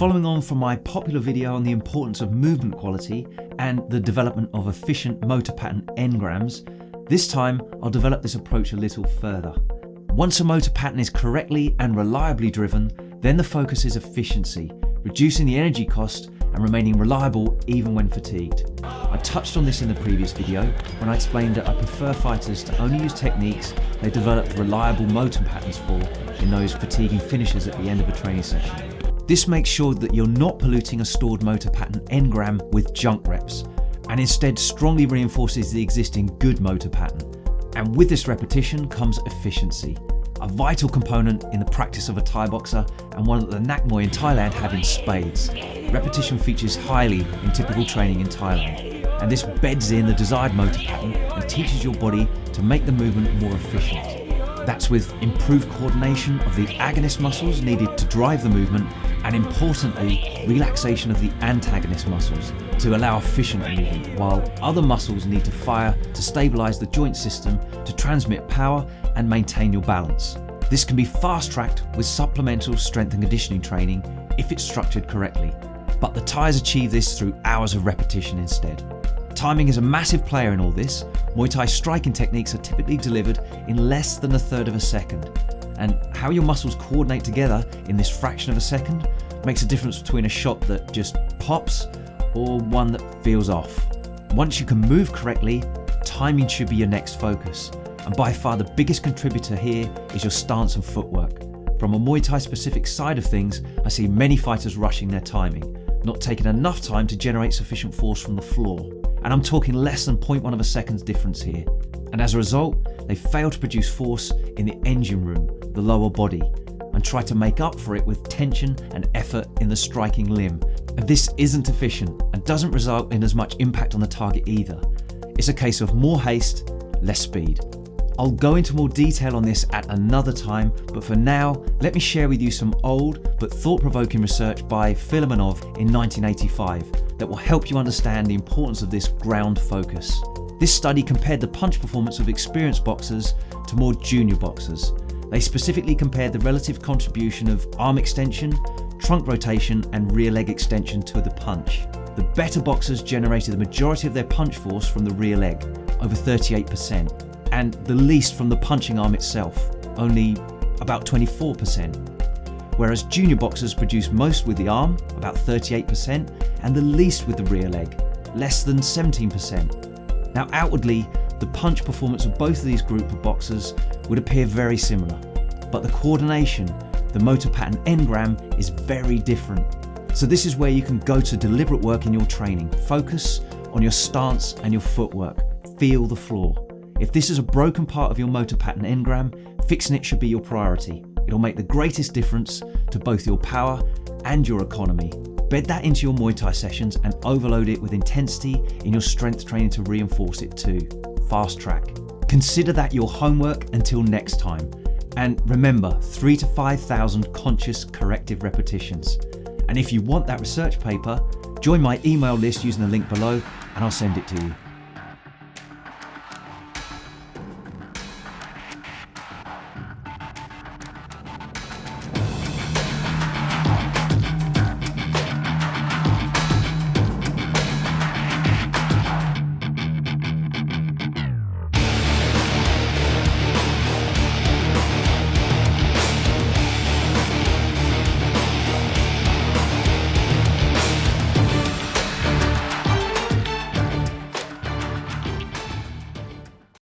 Following on from my popular video on the importance of movement quality and the development of efficient motor pattern engrams, this time I'll develop this approach a little further. Once a motor pattern is correctly and reliably driven, then the focus is efficiency, reducing the energy cost and remaining reliable even when fatigued. I touched on this in the previous video when I explained that I prefer fighters to only use techniques they developed reliable motor patterns for in those fatiguing finishes at the end of a training session. This makes sure that you're not polluting a stored motor pattern engram with junk reps, and instead strongly reinforces the existing good motor pattern. And with this repetition comes efficiency, a vital component in the practice of a Thai boxer and one that the Nak Muay in Thailand have in spades. Repetition features highly in typical training in Thailand, and this beds in the desired motor pattern and teaches your body to make the movement more efficient. That's with improved coordination of the agonist muscles needed to drive the movement, and importantly, relaxation of the antagonist muscles to allow efficient movement, while other muscles need to fire to stabilize the joint system to transmit power and maintain your balance. This can be fast-tracked with supplemental strength and conditioning training if it's structured correctly, but the Thais achieve this through hours of repetition instead. Timing is a massive player in all this. Muay Thai striking techniques are typically delivered in less than 1/3 of a second, and how your muscles coordinate together in this fraction of a second makes a difference between a shot that just pops or one that feels off. Once you can move correctly, timing should be your next focus, and by far the biggest contributor here is your stance and footwork. From a Muay Thai specific side of things, I see many fighters rushing their timing, not taking enough time to generate sufficient force from the floor. And I'm talking less than 0.1 of a second's difference here. And as a result, they fail to produce force in the engine room, the lower body, and try to make up for it with tension and effort in the striking limb. And this isn't efficient and doesn't result in as much impact on the target either. It's a case of more haste, less speed. I'll go into more detail on this at another time, but for now, let me share with you some old but thought-provoking research by Filimonov in 1985 that will help you understand the importance of this ground focus. This study compared the punch performance of experienced boxers to more junior boxers. They specifically compared the relative contribution of arm extension, trunk rotation and rear leg extension to the punch. The better boxers generated the majority of their punch force from the rear leg, over 38%, and the least from the punching arm itself, only about 24%. Whereas junior boxers produced most with the arm, about 38%, and the least with the rear leg, less than 17%. Now outwardly, the punch performance of both of these group of boxers would appear very similar, but the coordination, the motor pattern engram, is very different. So this is where you can go to deliberate work in your training. Focus on your stance and your footwork. Feel the floor. If this is a broken part of your motor pattern engram, fixing it should be your priority. It'll make the greatest difference to both your power and your economy. Bed that into your Muay Thai sessions and overload it with intensity in your strength training to reinforce it too. Fast track. Consider that your homework until next time. And remember, 3,000 to 5,000 conscious corrective repetitions. And if you want that research paper, join my email list using the link below and I'll send it to you.